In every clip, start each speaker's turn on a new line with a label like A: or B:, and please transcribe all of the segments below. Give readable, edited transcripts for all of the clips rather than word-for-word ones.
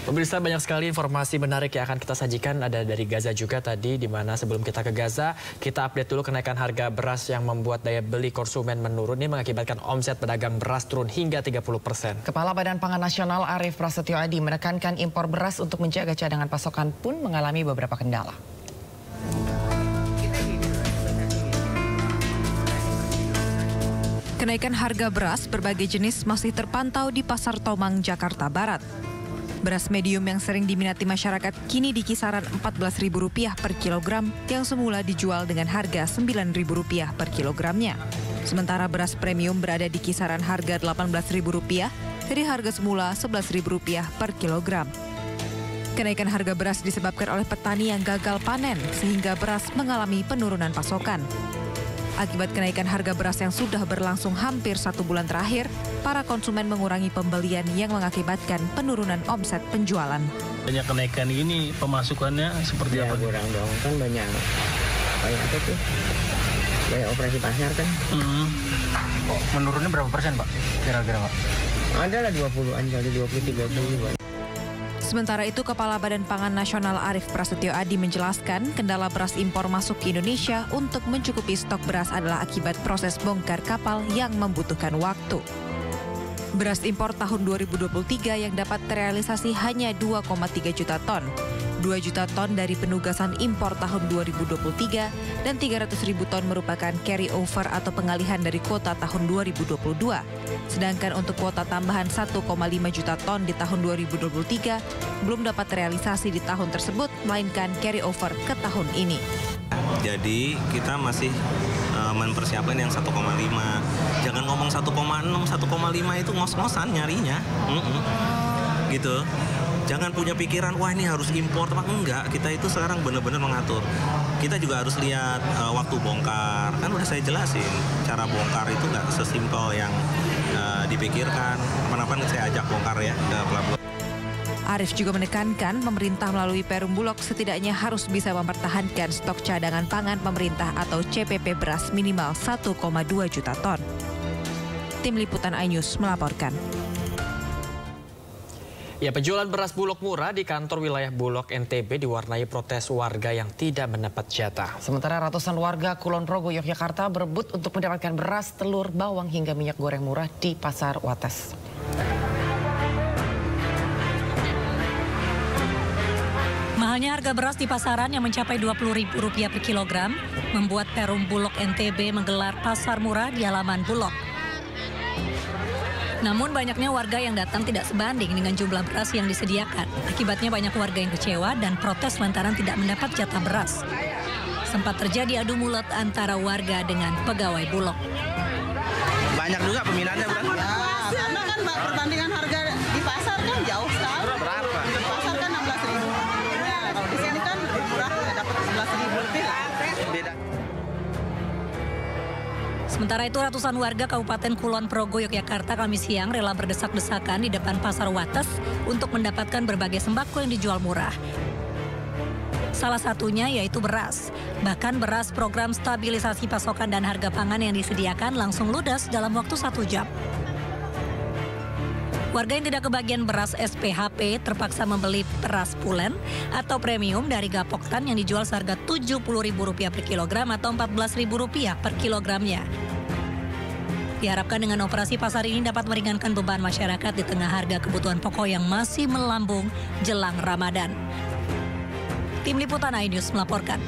A: Pemirsa, banyak sekali informasi menarik yang akan kita sajikan. Ada dari Gaza juga tadi, di mana sebelum kita ke Gaza, kita update dulu kenaikan harga beras yang membuat daya beli konsumen menurun. Ini mengakibatkan omset pedagang beras turun hingga 30%.
B: Kepala Badan Pangan Nasional Arief Prasetyo Adi menekankan impor beras untuk menjaga cadangan pasokan pun mengalami beberapa kendala.
C: Kenaikan harga beras berbagai jenis masih terpantau di Pasar Tomang, Jakarta Barat. Beras medium yang sering diminati masyarakat kini di kisaran Rp14.000 per kilogram yang semula dijual dengan harga Rp9.000 per kilogramnya. Sementara beras premium berada di kisaran harga Rp18.000 dari harga semula Rp11.000 per kilogram. Kenaikan harga beras disebabkan oleh petani yang gagal panen sehingga beras mengalami penurunan pasokan. Akibat kenaikan harga beras yang sudah berlangsung hampir 1 bulan terakhir, para konsumen mengurangi pembelian yang mengakibatkan penurunan omset penjualan.
D: Banyak kenaikan ini pemasukannya seperti apa?
E: Kurang dong, kan banyak apa tuh? Kayak operasi pasar kan.
F: Menurunnya berapa persen, Pak? Kira-kira, Pak?
E: Ada lah 20-an kali 20-30.
C: Sementara itu, Kepala Badan Pangan Nasional Arief Prasetyo Adi menjelaskan kendala beras impor masuk ke Indonesia untuk mencukupi stok beras adalah akibat proses bongkar kapal yang membutuhkan waktu. Beras impor tahun 2023 yang dapat terrealisasi hanya 2,3 juta ton. 2 juta ton dari penugasan impor tahun 2023 dan 300.000 ton merupakan carry over atau pengalihan dari kuota tahun 2022. Sedangkan untuk kuota tambahan 1,5 juta ton di tahun 2023 belum dapat terrealisasi di tahun tersebut, melainkan carry over ke tahun ini.
G: Jadi kita masih mempersiapkan yang 1,5. Jangan ngomong 1,6, 1,5 itu ngos-ngosan nyarinya. Gitu. Jangan punya pikiran, wah ini harus impor, enggak. Kita itu sekarang benar-benar mengatur. Kita juga harus lihat waktu bongkar. Kan udah saya jelasin, cara bongkar itu nggak sesimpel yang dipikirkan. Kapan-kapan saya ajak bongkar ya ke pelabuhan.
C: Arief juga menekankan pemerintah melalui Perum Bulog setidaknya harus bisa mempertahankan stok cadangan pangan pemerintah atau CPP beras minimal 1,2 juta ton. Tim Liputan iNews melaporkan.
A: Ya, penjualan beras Bulog murah di kantor wilayah Bulog NTB diwarnai protes warga yang tidak mendapat jatah.
B: Sementara ratusan warga Kulon Progo, Yogyakarta berebut untuk mendapatkan beras, telur, bawang hingga minyak goreng murah di Pasar Wates.
H: Mahalnya harga beras di pasaran yang mencapai Rp20.000 per kilogram membuat Perum Bulog NTB menggelar pasar murah di halaman Bulog. Namun banyaknya warga yang datang tidak sebanding dengan jumlah beras yang disediakan. Akibatnya banyak warga yang kecewa dan protes lantaran tidak mendapat jatah beras. Sempat terjadi adu mulut antara warga dengan pegawai Bulog.
G: Banyak juga peminatnya, bukan?
I: Ya, karena kan perbandingan harga di pasar kan jauh sekali.
G: Berapa?
I: Di pasar kan 16.000. Ya, kalau di sini kan murah, dapat 11.000 lebih lah.
G: Beda.
H: Sementara itu ratusan warga Kabupaten Kulon Progo, Yogyakarta Kamis siang rela berdesak-desakan di depan Pasar Wates untuk mendapatkan berbagai sembako yang dijual murah. Salah satunya yaitu beras. Bahkan beras program stabilisasi pasokan dan harga pangan yang disediakan langsung ludes dalam waktu 1 jam. Warga yang tidak kebagian beras SPHP terpaksa membeli beras pulen atau premium dari Gapoktan yang dijual seharga Rp70.000 per kilogram atau Rp14.000 per kilogramnya. Diharapkan dengan operasi pasar ini dapat meringankan beban masyarakat di tengah harga kebutuhan pokok yang masih melambung jelang Ramadan. Tim Liputan iNews melaporkan.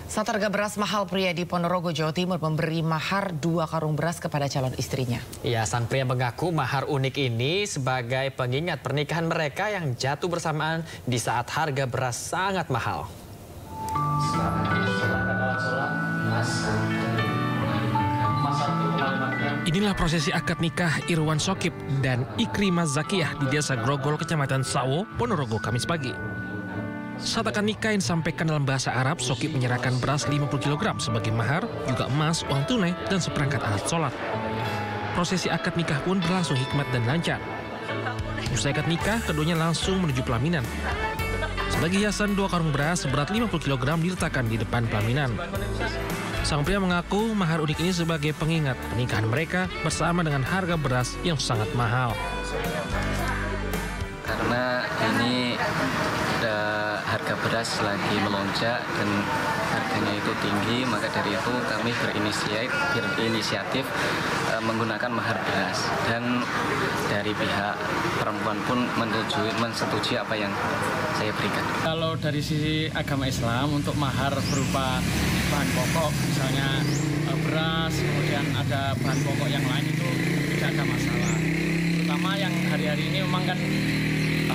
B: Saat harga beras mahal, pria di Ponorogo, Jawa Timur memberi mahar 2 karung beras kepada calon istrinya.
A: Ya, sang pria mengaku mahar unik ini sebagai pengingat pernikahan mereka yang jatuh bersamaan di saat harga beras sangat mahal.
J: Inilah prosesi akad nikah Irwan Sokip dan Ikrimah Zakiyah di Desa Grogol, Kecamatan Sawo, Ponorogo, Kamis pagi. Saat akad nikah yang disampaikan dalam bahasa Arab, Sokip menyerahkan beras 50 kg sebagai mahar, juga emas, uang tunai, dan seperangkat alat sholat. Prosesi akad nikah pun berlangsung hikmat dan lancar. Usai akad nikah, keduanya langsung menuju pelaminan. Sebagai hiasan, 2 karung beras seberat 50 kg diletakkan di depan pelaminan. Sang pria mengaku mahar unik ini sebagai pengingat pernikahan mereka bersama dengan harga beras yang sangat mahal.
F: Karena
K: harga beras lagi melonjak dan harganya itu tinggi, maka dari itu kami berinisiatif menggunakan mahar beras, dan dari pihak perempuan pun mensetujui apa yang saya berikan.
F: Kalau dari sisi agama Islam untuk mahar berupa bahan pokok, misalnya beras, kemudian ada bahan pokok yang lain itu tidak ada masalah. Terutama yang hari-hari ini memang kan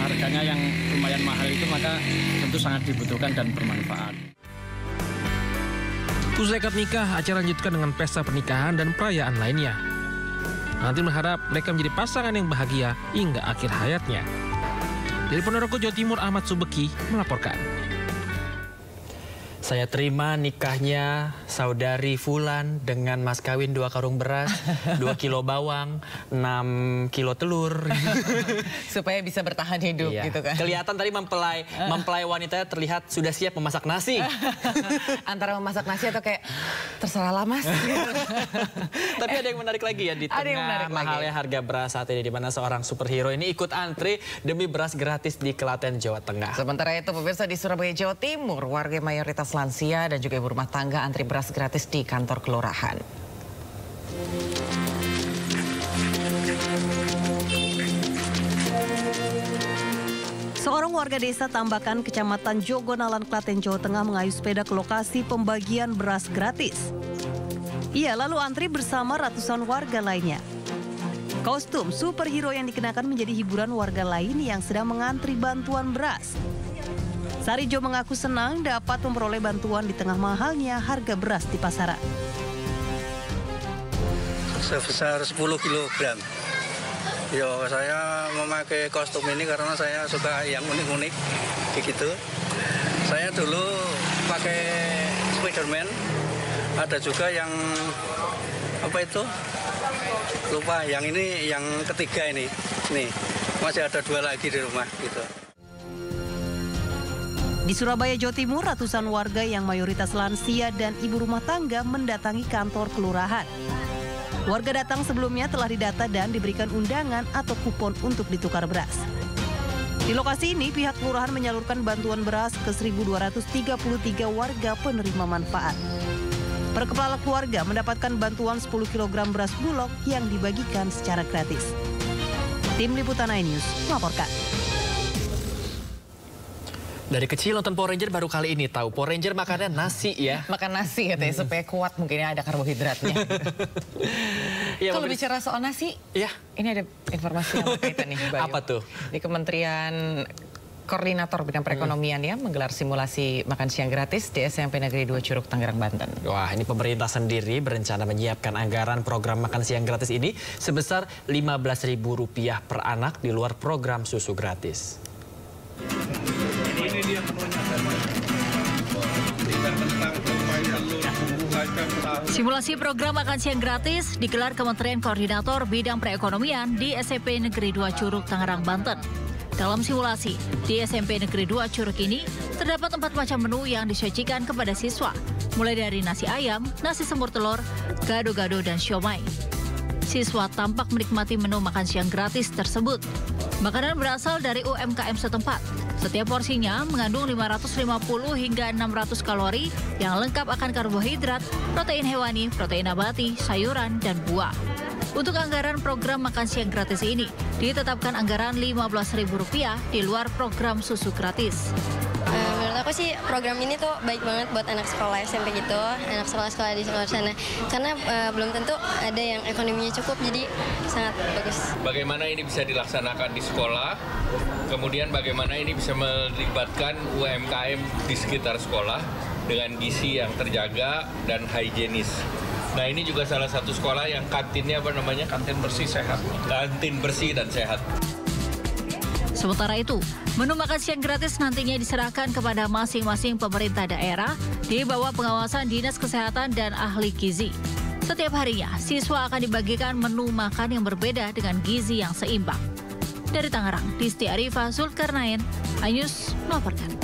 F: harganya yang lumayan mahal itu, maka tentu sangat dibutuhkan dan bermanfaat.
J: Usai akad nikah, acara lanjutkan dengan pesta pernikahan dan perayaan lainnya. Pengantin berharap mereka menjadi pasangan yang bahagia hingga akhir hayatnya. Dari Ponorogo, Jawa Timur, Ahmad Subeki melaporkan.
A: Saya terima nikahnya saudari Fulan dengan mas kawin 2 karung beras, 2 kilo bawang, 6 kilo telur.
B: Supaya bisa bertahan hidup gitu kan.
A: Kelihatan tadi mempelai wanitanya terlihat sudah siap memasak nasi.
B: Antara memasak nasi atau kayak terserah lah mas.
A: Tapi ada yang menarik lagi ya di tengah mahalnya harga beras saat ini, di mana seorang superhero ini ikut antri demi beras gratis di Klaten, Jawa Tengah.
B: Sementara itu pemirsa, di Surabaya, Jawa Timur, warga mayoritas lansia dan juga ibu rumah tangga antri beras gratis di kantor kelurahan.
H: Seorang warga desa Tambakan, Kecamatan Jogonalan, Klaten, Jawa Tengah mengayuh sepeda ke lokasi pembagian beras gratis. Ia lalu antri bersama ratusan warga lainnya. Kostum superhero yang dikenakan menjadi hiburan warga lain yang sedang mengantri bantuan beras. Sarijo mengaku senang dapat memperoleh bantuan di tengah mahalnya harga beras di pasaran.
L: Sebesar 10 kilogram. Yo, saya memakai kostum ini karena saya suka yang unik-unik begitu. Saya dulu pakai Spiderman. Ada juga yang apa itu? Lupa, yang ini yang ketiga ini. Nih, masih ada 2 lagi di rumah gitu.
H: Di Surabaya, Jawa Timur, ratusan warga yang mayoritas lansia dan ibu rumah tangga mendatangi kantor kelurahan. Warga datang sebelumnya telah didata dan diberikan undangan atau kupon untuk ditukar beras. Di lokasi ini, pihak kelurahan menyalurkan bantuan beras ke 1.233 warga penerima manfaat. Per kepala keluarga mendapatkan bantuan 10 kg beras bulog yang dibagikan secara gratis. Tim Liputan iNews melaporkan.
A: Dari kecil nonton Power Ranger baru kali ini tahu Power Ranger makannya nasi ya.
B: Makan nasi katanya supaya kuat, mungkin ada karbohidratnya. Kalau bicara soal nasi, ini ada informasi yang berkaitan nih, Bayu.
A: Apa tuh?
B: Di Kementerian Koordinator Bidang Perekonomian ya menggelar simulasi makan siang gratis di SMP Negeri 2 Curug, Tangerang, Banten.
A: Wah, ini pemerintah sendiri berencana menyiapkan anggaran program makan siang gratis ini sebesar Rp15.000 per anak di luar program susu gratis.
M: Ini dia menunya.
H: Simulasi program makan siang gratis digelar Kementerian Koordinator Bidang Perekonomian di SMP Negeri 2 Curug, Tangerang, Banten. Dalam simulasi, di SMP Negeri 2 Curug ini terdapat 4 macam menu yang disajikan kepada siswa, mulai dari nasi ayam, nasi semur telur, gado-gado, dan siomay. Siswa tampak menikmati menu makan siang gratis tersebut. Makanan berasal dari UMKM setempat. Setiap porsinya mengandung 550 hingga 600 kalori yang lengkap akan karbohidrat, protein hewani, protein nabati, sayuran, dan buah. Untuk anggaran program makan siang gratis ini, ditetapkan anggaran Rp15.000 di luar program susu gratis.
N: Menurut aku sih program ini tuh baik banget buat anak sekolah SMP gitu, anak sekolah-sekolah di luar sana. Karena belum tentu ada yang ekonominya cukup, jadi sangat bagus.
O: Bagaimana ini bisa dilaksanakan di sekolah, kemudian bagaimana ini bisa melibatkan UMKM di sekitar sekolah dengan gizi yang terjaga dan higienis. Nah, ini juga salah satu sekolah yang kantinnya kantin bersih sehat. Kantin bersih dan sehat.
H: Sementara itu, menu makan siang gratis nantinya diserahkan kepada masing-masing pemerintah daerah di bawah pengawasan Dinas Kesehatan dan ahli gizi. Setiap harinya, siswa akan dibagikan menu makan yang berbeda dengan gizi yang seimbang. Dari Tangerang, Disti Arifa, Zulkarnain, iNews melaporkan.